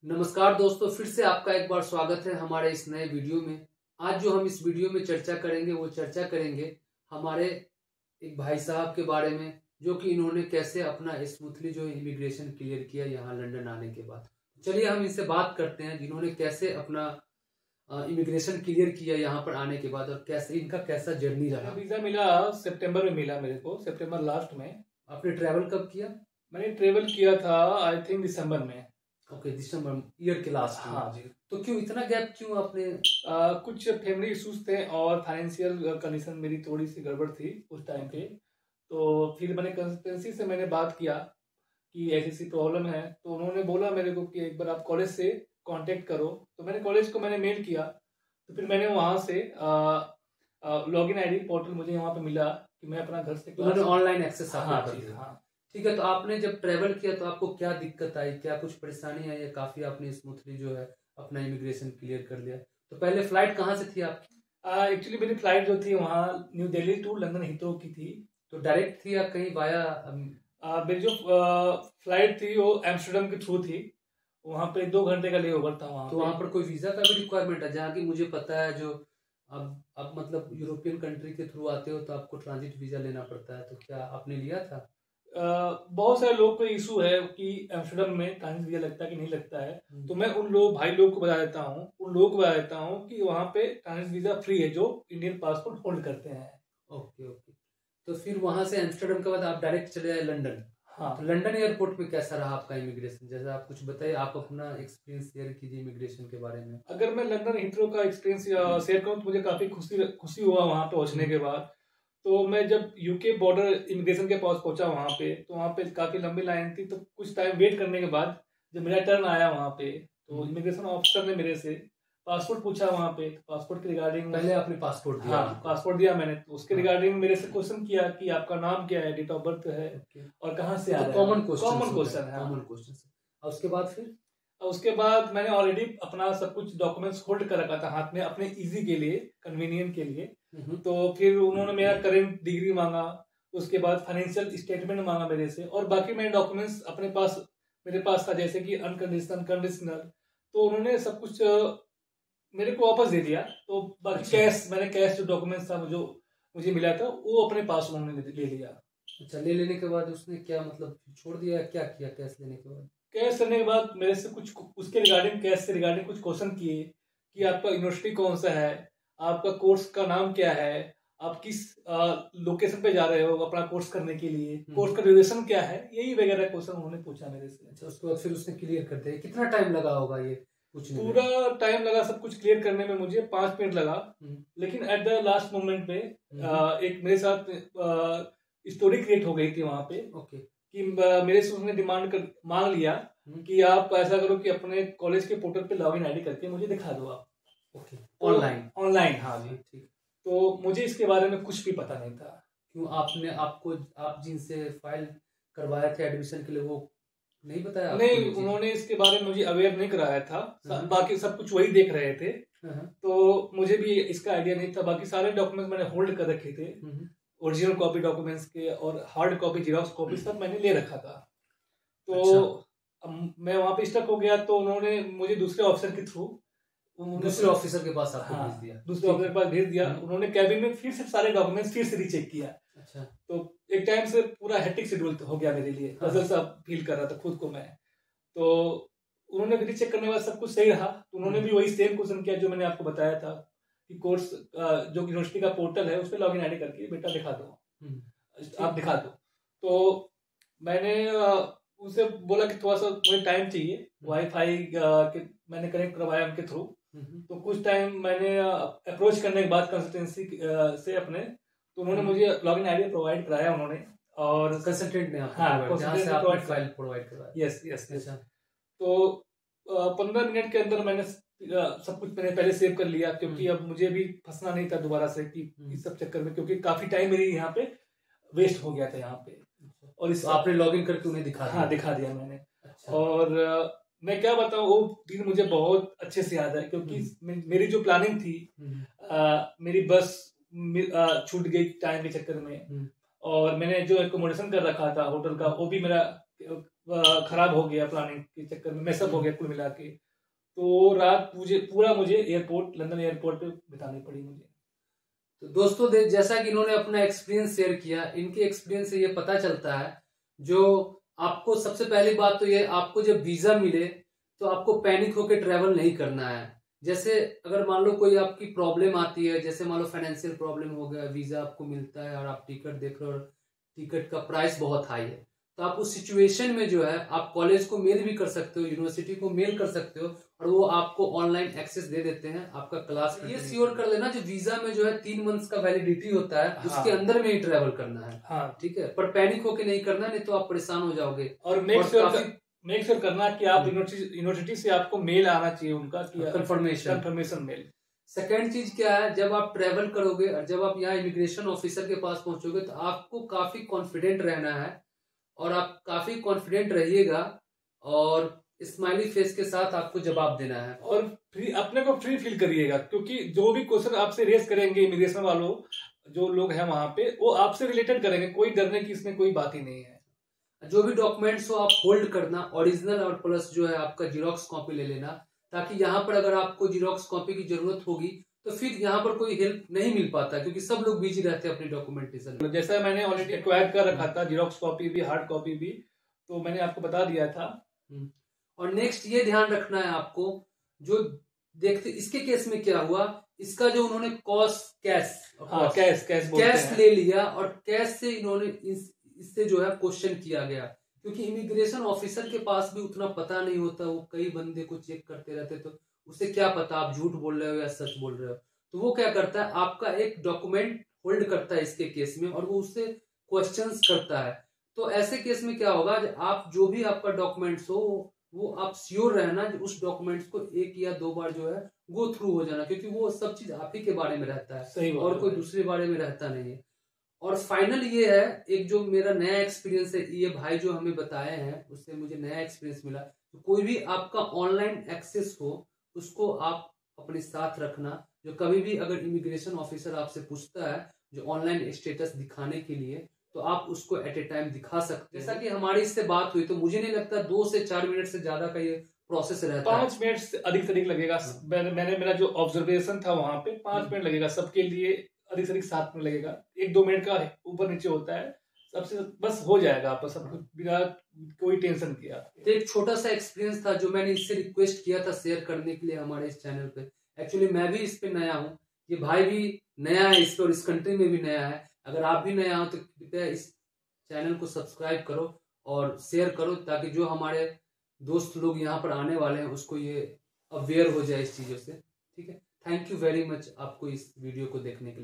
नमस्कार दोस्तों, फिर से आपका एक बार स्वागत है हमारे इस नए वीडियो में। आज जो हम इस वीडियो में चर्चा करेंगे वो चर्चा करेंगे हमारे एक भाई साहब के बारे में, जो कि इन्होंने कैसे अपना स्मूथली जो इमिग्रेशन क्लियर किया यहाँ लंदन आने के बाद। चलिए हम इनसे बात करते हैं जिन्होंने कैसे अपना इमिग्रेशन क्लियर किया यहाँ पर आने के बाद और कैसे इनका कैसा जर्नी रहा। वीजा मिला सितंबर में, मिला मेरे को सितंबर लास्ट में। आपने ट्रैवल कब किया? मैंने ट्रेवल किया था आई थिंक दिसंबर में। ओके, दिसंबर ईयर के लास्ट में। हाँ जी। तो क्यों इतना गैप क्यों आपने? कुछ फैमिली इश्यूज थे और फाइनेंशियल कंडीशन मेरी थोड़ी सी गड़बड़ थी उस टाइम पे। तो फिर मैंने कंसल्टेंसी से मैंने बात किया कि ऐसी प्रॉब्लम है, तो उन्होंने बोला मेरे को कि एक बार आप कॉलेज से कांटेक्ट करो। तो मैंने कॉलेज को मैंने मेल किया, तो फिर मैंने वहाँ से लॉगिन आईडी पोर्टल मुझे वहाँ पे मिला कि मैं अपना घर से ऑनलाइन एक्सेस हाँ जी। हाँ ठीक है। तो आपने जब ट्रेवल किया तो आपको क्या दिक्कत आई, क्या कुछ परेशानी आई, या काफी आपने स्मूथली जो है अपना इमिग्रेशन क्लियर कर लिया? तो पहले फ्लाइट कहाँ से थी आपकी? एक्चुअली मेरी फ्लाइट जो थी वहाँ New Delhi to London Heathrow की थी। तो डायरेक्ट थी या कहीं वाया? मेरी जो फ्लाइट थी वो एम्स्टर्डम के थ्रू थी। वहाँ पे 2 घंटे का ले ओवर था वहाँ। तो वहाँ पर कोई वीजा का भी रिक्वायरमेंट है? जहाँ की मुझे पता है जो अब मतलब यूरोपियन कंट्री के थ्रू आते हो तो आपको ट्रांजिट वीजा लेना पड़ता है, तो क्या आपने लिया था? बहुत सारे लोग को इशू है कि एम्स्टर्डम में ट्रांजिट वीजा लगता है कि नहीं लगता है। तो मैं उन लोग भाई लोग को बता देता हूँ, उन लोगों को बता देता हूँ कि वहाँ पे ट्रांजिट वीजा फ्री है जो इंडियन पासपोर्ट होल्ड करते हैं। Okay okay. तो फिर वहां से एम्स्टर्डम के बाद आप डायरेक्ट चले आए लंदन। हाँ। तो लंदन एयरपोर्ट में कैसा रहा आपका इमिग्रेशन? जैसे आप कुछ बताइए, आप अपना एक्सपीरियंस शेयर कीजिए इमिग्रेशन के बारे में। अगर मैं लंदन हीथ्रो का एक्सपीरियंस शेयर करूँ तो मुझे काफी खुशी हुआ वहाँ पे पहुंचने के बाद। तो मैं जब यूके बॉर्डर इमिग्रेशन के पास पहुंचा वहाँ पे, तो वहाँ पे काफी लंबी लाइन थी। तो कुछ टाइम वेट करने के बाद जब मेरा टर्न आया वहाँ पे, तो इमिग्रेशन ऑफिसर ने मेरे से पासपोर्ट पूछा वहाँ पे। पासपोर्ट के रिगार्डिंग पहले आपने पासपोर्ट दिया? हाँ, पासपोर्ट दिया मैंने। तो उसके रिगार्डिंग मेरे से क्वेश्चन किया कि आपका नाम क्या है, डेट ऑफ बर्थ है और कहाँ से आ रहा है। कॉमन क्वेश्चन है। Common question. और उसके बाद फिर उसके बाद मैंने ऑलरेडी अपना सब कुछ डॉक्यूमेंट्स होल्ड कर रखा था हाथ में अपने इजी के लिए, कन्वीनियंट के लिए। तो फिर उन्होंने मेरा करेंट डिग्री मांगा, उसके बाद फाइनेंशियल स्टेटमेंट मांगा मेरे से, और बाकी मेरे डॉक्यूमेंट्स अपने पास मेरे पास था, जैसे कि अनकंडीशनल, कंडीशनल। तो उन्होंने सब कुछ मेरे को वापस दे दिया। तो बाकी कैश जो डॉक्यूमेंट्स था जो मुझे मिला था वो अपने पास उन्होंने ले लिया। अच्छा, ले लेने के बाद उसने क्या मतलब छोड़ दिया, क्या किया कैश लेने के बाद? कैश करने के बाद मेरे से कुछ उसके रिगार्डिंग, कैश से रिगार्डिंग कुछ क्वेश्चन किए कि आपका यूनिवर्सिटी कौन सा है, आपका कोर्स का नाम क्या है, आप किस लोकेशन पे जा रहे हो अपना कोर्स करने के लिए, कोर्स का ड्यूरेशन क्या है, यही वगैरह क्वेश्चन उन्होंने पूछा मेरे से। अच्छा, उसके बाद फिर उसने क्लियर कर दिया? कितना टाइम लगा होगा ये पूछने में? पूरा टाइम लगा सब कुछ क्लियर करने में, मुझे 5 मिनट लगा। लेकिन एट द लास्ट मोमेंट पे एक मेरे साथ स्टोरी क्रिएट हो गई थी वहां पे। ओके। कि मेरे से उसने मांग लिया कि आप ऐसा करो कि अपने कॉलेज के पोर्टल पे लॉगिन आईडी करके मुझे दिखा दो आप। ओके, ऑनलाइन हाँ जी। ठीक। तो मुझे इसके बारे में कुछ भी पता नहीं था। क्यों आप जिनसे फाइल करवाया था एडमिशन के लिए वो नहीं बताया? नहीं, उन्होंने इसके बारे में मुझे अवेयर नहीं कराया था। बाकी सब कुछ वही देख रहे थे, तो मुझे भी इसका आइडिया नहीं था। बाकी सारे डॉक्यूमेंट्स मैंने होल्ड कर रखे थे, ओरिजिनल कॉपी डॉक्यूमेंट्स के और हार्ड कॉपी, जेरॉक्स कॉपी सब मैंने ले रखा था। तो मैं वहां पे स्टक हो गया। तो उन्होंने मुझे दूसरे ऑफिसर के थ्रू दूसरे ऑफिसर के पास आपको भेज दिया? दूसरे ऑफिसर के पास भेज दिया। उन्होंने कैबिन में फिर से सारे डॉक्यूमेंट्स फिर से रीचेक किया। अच्छा। तो एक टाइम से पूरा हेक्टिक शेड्यूल हो गया मेरे लिए, पजल सा फील कर रहा था खुद को मैं। तो उन्होंने रीचेक करने के बाद सब कुछ सही रहा। तो उन्होंने भी वही सेम क्वेश्चन किया जो मैंने आपको बताया था कि कोर्स जो यूनिवर्सिटी का पोर्टल है उस पर लॉगिन आईडी करके बेटा दिखा दो, आप दिखा दो। तो मैंने उनसे बोला कि थोड़ा सा मुझे टाइम चाहिए, वाईफाई मैंने कनेक्ट करवाया उनके थ्रू। तो कुछ टाइम मैंने अप्रोच करने के बाद कंसल्टेंसी से अपने, तो उन्होंने मुझे लॉगिन आईडी प्रोवाइड कराया उन्होंने। और कंसल्टेंट ने फाइल प्रोवाइड कराया? यस। तो 15 मिनट के अंदर मैंने सब कुछ मैंने पहले सेव कर लिया, क्योंकि अब मुझे भी फंसना नहीं था दोबारा से कि इस सब चक्कर में, क्योंकि काफी टाइम मेरी यहाँ पे वेस्ट हो गया था यहाँ पे। और इस आपने लॉगिन करके उन्हें दिखा दिया? हाँ, दिखा दिया मैंने। अच्छा। और मैं क्या बताऊँ, वो दिन मुझे बहुत अच्छे से याद है, क्योंकि मेरी जो प्लानिंग थी, मेरी बस छूट गई टाइम के चक्कर में। और मैंने जो एकोमोडेशन कर रखा था होटल का, वो भी मेरा खराब हो गया प्लानिंग के चक्कर में, मैसअप हो गया कुल मिला के। तो रात मुझे लंदन एयरपोर्ट पे बितानी पड़ी मुझे। तो दोस्तों जैसा कि इन्होंने अपना एक्सपीरियंस शेयर किया, इनके एक्सपीरियंस से ये पता चलता है, जो आपको सबसे पहली बात तो ये, आपको जब वीजा मिले तो आपको पैनिक होकर ट्रैवल नहीं करना है। जैसे अगर मान लो कोई आपकी प्रॉब्लम आती है, जैसे मान लो फाइनेंशियल प्रॉब्लम हो गया, वीजा आपको मिलता है और आप टिकट देख रहे हो, टिकट का प्राइस बहुत हाई है, तो आप उस सिचुएशन में जो है आप कॉलेज को मेल भी कर सकते हो, यूनिवर्सिटी को मेल कर सकते हो, और वो आपको ऑनलाइन एक्सेस दे देते हैं आपका क्लास। ये श्योर कर लेना जो वीजा में जो है 3 मंथ्स का वैलिडिटी होता है, उसके अंदर में ही ट्रेवल करना है। हाँ ठीक है, पर पैनिक होके नहीं करना, नहीं तो आप परेशान हो जाओगे। और मेक श्योर करना कि आप यूनिवर्सिटी से आपको मेल आना चाहिए उनका कि कंफर्मेशन मेल। सेकेंड चीज क्या है, जब आप ट्रेवल करोगे और जब आप यहाँ इमिग्रेशन ऑफिसर के पास पहुंचोगे तो आपको काफी कॉन्फिडेंट रहना है, और आप काफी कॉन्फिडेंट रहिएगा और स्माइली फेस के साथ आपको जवाब देना है, और अपने को फ्री फील करिएगा, क्योंकि जो भी क्वेश्चन आपसे रेस करेंगे इमिग्रेशन वालों, जो लोग हैं वहां पे, वो आपसे रिलेटेड करेंगे, कोई डरने की इसमें कोई बात ही नहीं है। जो भी डॉक्यूमेंट्स हो आप होल्ड करना, ओरिजिनल और प्लस जो है आपका जीरोक्स कॉपी ले लेना, ताकि यहाँ पर अगर आपको जीरोक्स कॉपी की जरूरत होगी तो फिर यहाँ पर कोई हेल्प नहीं मिल पाता, क्योंकि सब लोग बिजी रहते हैं अपनी डॉक्यूमेंटेशन में। जैसा मैंने ऑलरेडी एक्वायर कर रखा था, जीरोक्स कॉपी भी हार्ड कॉपी भी, तो मैंने आपको बता दिया था। और नेक्स्ट ये ध्यान रखना है आपको, जो देखते इसके केस में क्या हुआ, इसका जो उन्होंने कैश ले लिया, और कैश से इन्होंने इससे जो है क्वेश्चन किया गया, क्योंकि इमिग्रेशन ऑफिसर के पास भी उतना पता नहीं होता, वो कई बंदे को चेक करते रहते, तो उसे क्या पता आप झूठ बोल रहे हो या सच बोल रहे हो। तो वो क्या करता है, आपका एक डॉक्यूमेंट होल्ड करता है इसके केस में, और वो उससे क्वेश्चंस करता है। तो ऐसे केस में क्या होगा, आप जो भी आपका डॉक्यूमेंट्स हो वो आप श्योर रहना उस डॉक्यूमेंट्स को 1 या 2 बार जो है गो थ्रू हो जाना, क्योंकि वो सब चीज आप ही के बारे में रहता है, सही और कोई दूसरे बारे में रहता नहीं है। और फाइनल ये है, एक जो मेरा नया एक्सपीरियंस है, ये भाई जो हमें बताए हैं उससे मुझे नया एक्सपीरियंस मिला। तो कोई भी आपका ऑनलाइन एक्सेस हो उसको आप अपने साथ रखना, जो कभी भी अगर इमिग्रेशन ऑफिसर आपसे पूछता है जो ऑनलाइन स्टेटस दिखाने के लिए, तो आप उसको एट ए टाइम दिखा सकते हैं। जैसा कि हमारी इससे बात हुई, तो मुझे नहीं लगता 2 से 4 मिनट से ज्यादा का ये प्रोसेस रहता है। 5 मिनट से अधिक लगेगा। मैंने मेरा जो ऑब्जर्वेशन था वहां पे 5 मिनट लगेगा, सबके लिए अधिक से अधिक 7 मिनट लगेगा, 1-2 मिनट का ऊपर नीचे होता है, सबसे बस हो जाएगा आपका सब कुछ बिना कोई टेंशन किया। तो एक छोटा सा एक्सपीरियंस था जो मैंने इससे रिक्वेस्ट किया था शेयर करने के लिए हमारे इस चैनल पे। एक्चुअली मैं भी इस पे नया हूँ, ये भाई भी नया है इस पे, और इस कंट्री में भी नया है। अगर आप भी नया हो तो कृपया इस चैनल को सब्सक्राइब करो और शेयर करो, ताकि जो हमारे दोस्त लोग यहाँ पर आने वाले हैं उसको ये अवेयर हो जाए इस चीजों से। ठीक है, थैंक यू वेरी मच आपको इस वीडियो को देखने के लिए।